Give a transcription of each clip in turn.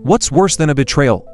What's worse than a betrayal?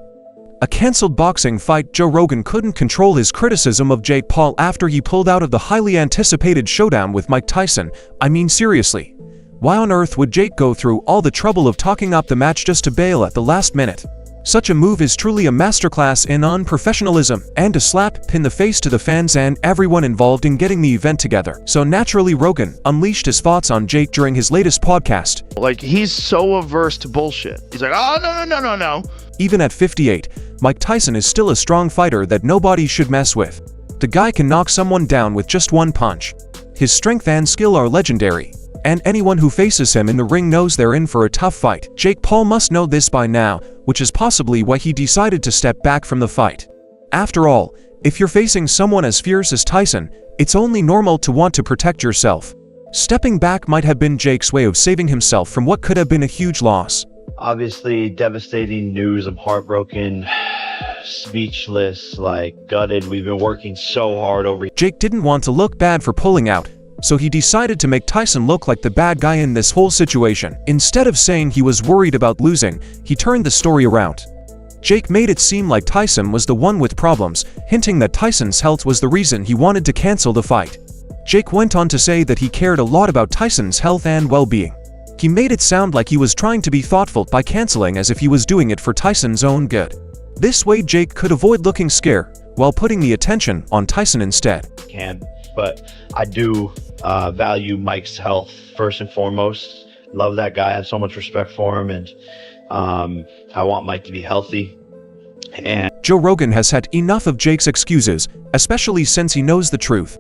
A cancelled boxing fight. Joe Rogan couldn't control his criticism of Jake Paul after he pulled out of the highly anticipated showdown with Mike Tyson. I mean, seriously. Why on earth would Jake go through all the trouble of talking up the match just to bail at the last minute? Such a move is truly a masterclass in unprofessionalism and a slap in the face to the fans and everyone involved in getting the event together. So naturally, Rogan unleashed his thoughts on Jake during his latest podcast. Like, he's so averse to bullshit. He's like, oh, no. Even at 58, Mike Tyson is still a strong fighter that nobody should mess with. The guy can knock someone down with just one punch. His strength and skill are legendary, and anyone who faces him in the ring knows they're in for a tough fight. Jake Paul must know this by now, which is possibly why he decided to step back from the fight. After all, if you're facing someone as fierce as Tyson, it's only normal to want to protect yourself. Stepping back might have been Jake's way of saving himself from what could have been a huge loss. Obviously, devastating news. I'm heartbroken, speechless, like gutted. We've been working so hard over. Jake didn't want to look bad for pulling out, so he decided to make Tyson look like the bad guy in this whole situation. Instead of saying he was worried about losing, he turned the story around. Jake made it seem like Tyson was the one with problems, hinting that Tyson's health was the reason he wanted to cancel the fight. Jake went on to say that he cared a lot about Tyson's health and well-being. He made it sound like he was trying to be thoughtful by canceling, as if he was doing it for Tyson's own good. This way Jake could avoid looking scared, while putting the attention on Tyson instead. But I do value Mike's health first and foremost. Love that guy. I have so much respect for him, and I want Mike to be healthy. And Joe Rogan has had enough of Jake's excuses, especially since he knows the truth.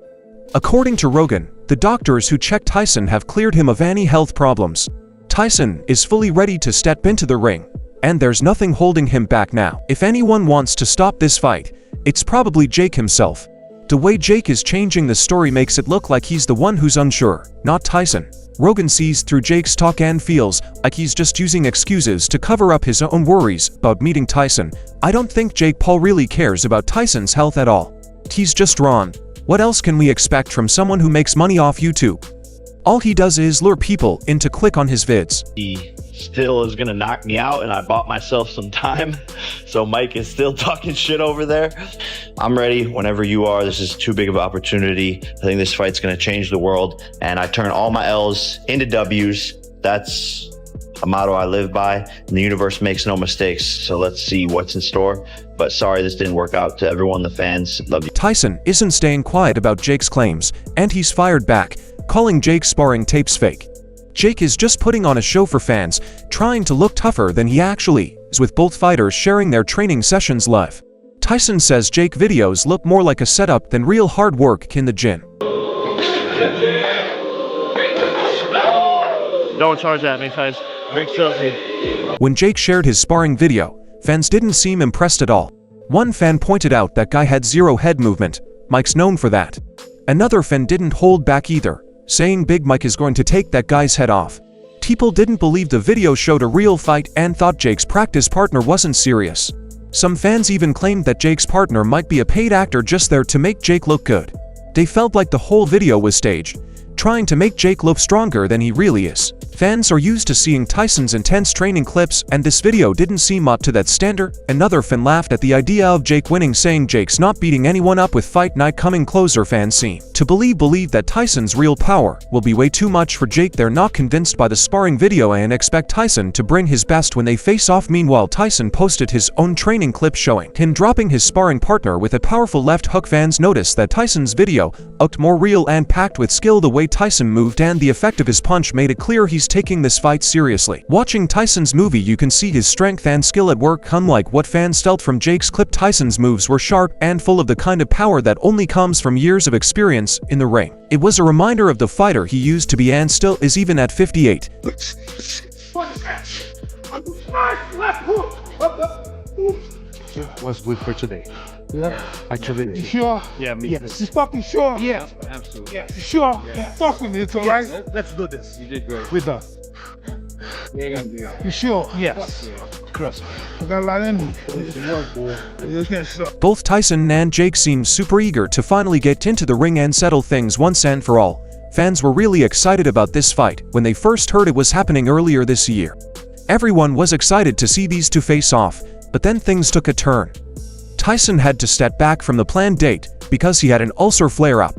According to Rogan, the doctors who checked Tyson have cleared him of any health problems. Tyson is fully ready to step into the ring, and there's nothing holding him back now. If anyone wants to stop this fight, it's probably Jake himself. The way Jake is changing the story makes it look like he's the one who's unsure, not Tyson. Rogan sees through Jake's talk and feels like he's just using excuses to cover up his own worries about meeting Tyson. I don't think Jake Paul really cares about Tyson's health at all. He's just Ron. What else can we expect from someone who makes money off YouTube? All he does is lure people in to click on his vids. he still is gonna knock me out, and I bought myself some time. So Mike is still talking shit over there. I'm ready whenever you are. This is too big of an opportunity. I think this fight's gonna change the world, and I turn all my L's into W's. That's a motto I live by, and the universe makes no mistakes. So let's see what's in store. But sorry this didn't work out. To everyone, the fans, love you. Tyson isn't staying quiet about Jake's claims, and he's fired back, calling Jake's sparring tapes fake. Jake is just putting on a show for fans, trying to look tougher than he actually is, with both fighters sharing their training sessions live. Tyson says Jake videos look more like a setup than real hard work in the gym. Don't charge at me, guys. When Jake shared his sparring video, fans didn't seem impressed at all. One fan pointed out that guy had zero head movement. Mike's known for that. Another fan didn't hold back either, saying Big Mike is going to take that guy's head off. People didn't believe the video showed a real fight and thought Jake's practice partner wasn't serious. Some fans even claimed that Jake's partner might be a paid actor just there to make Jake look good. They felt like the whole video was staged, trying to make Jake look stronger than he really is. Fans are used to seeing Tyson's intense training clips, and this video didn't seem up to that standard. Another fan laughed at the idea of Jake winning, saying Jake's not beating anyone up with fight night coming closer. Fans seem to believe that Tyson's real power will be way too much for Jake. They're not convinced by the sparring video and expect Tyson to bring his best when they face off. Meanwhile, Tyson posted his own training clip showing him dropping his sparring partner with a powerful left hook. Fans noticed that Tyson's video looked more real and packed with skill. The way Tyson moved and the effect of his punch made it clear he's taking this fight seriously. Watching Tyson's movie, you can see his strength and skill at work. Unlike what fans felt from Jake's clip, Tyson's moves were sharp and full of the kind of power that only comes from years of experience in the ring. It was a reminder of the fighter he used to be and still is, even at 58. Was good for today. Yeah, actually. Sure? Yeah, me. Yes. You fucking sure? Yeah, absolutely. Yeah. Sure? Yeah. Fuck with me, it's alright? Let's do this. You did great. We're done. You sure? Yes. Trust me. I got a lot in me. You just can't stop. Both Tyson and Jake seemed super eager to finally get into the ring and settle things once and for all. Fans were really excited about this fight when they first heard it was happening earlier this year. Everyone was excited to see these two face off, but then things took a turn. Tyson had to step back from the planned date because he had an ulcer flare-up.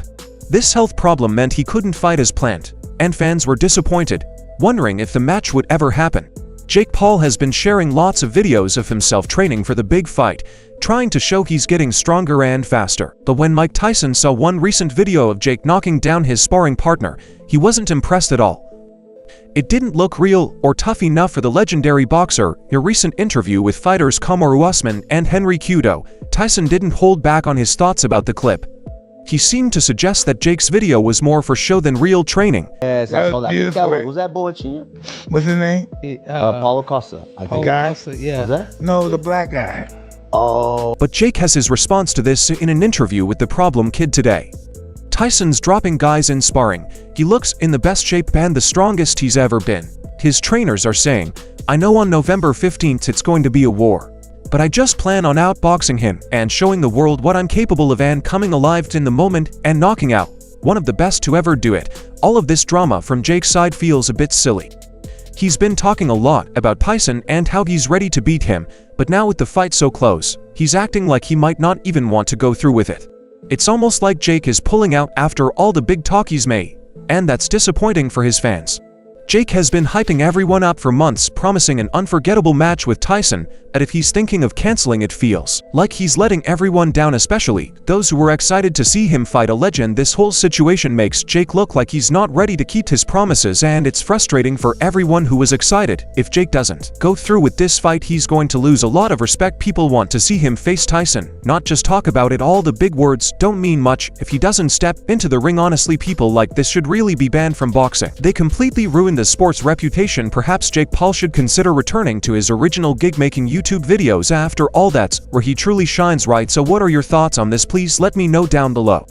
This health problem meant he couldn't fight as planned, and fans were disappointed, wondering if the match would ever happen. Jake Paul has been sharing lots of videos of himself training for the big fight, trying to show he's getting stronger and faster. But when Mike Tyson saw one recent video of Jake knocking down his sparring partner, he wasn't impressed at all. It didn't look real or tough enough for the legendary boxer. In a recent interview with fighters Kamaru Usman and Henry Cejudo, Tyson didn't hold back on his thoughts about the clip. He seemed to suggest that Jake's video was more for show than real training. Was that boy? What's his name? Paulo Costa. I think. Guy? Yeah. Was that? No, the black guy. Oh. But Jake has his response to this in an interview with The Problem Kid today. Tyson's dropping guys in sparring. He looks in the best shape and the strongest he's ever been. His trainers are saying, I know on November 15th it's going to be a war. But I just plan on outboxing him and showing the world what I'm capable of and coming alive in the moment and knocking out one of the best to ever do it. All of this drama from Jake's side feels a bit silly. He's been talking a lot about Tyson and how he's ready to beat him, but now with the fight so close, he's acting like he might not even want to go through with it. It's almost like Jake is pulling out after all the big talk he's made, and that's disappointing for his fans. Jake has been hyping everyone up for months, promising an unforgettable match with Tyson, and if he's thinking of canceling, it feels like he's letting everyone down, especially those who were excited to see him fight a legend. This whole situation makes Jake look like he's not ready to keep his promises, and it's frustrating for everyone who was excited. If Jake doesn't go through with this fight, he's going to lose a lot of respect. People want to see him face Tyson, not just talk about it. All the big words don't mean much if he doesn't step into the ring. Honestly, people like this should really be banned from boxing. They completely ruin the sport's reputation. Perhaps Jake Paul should consider returning to his original gig, making YouTube videos. After all, that's where he truly shines, right? So what are your thoughts on this? Please let me know down below.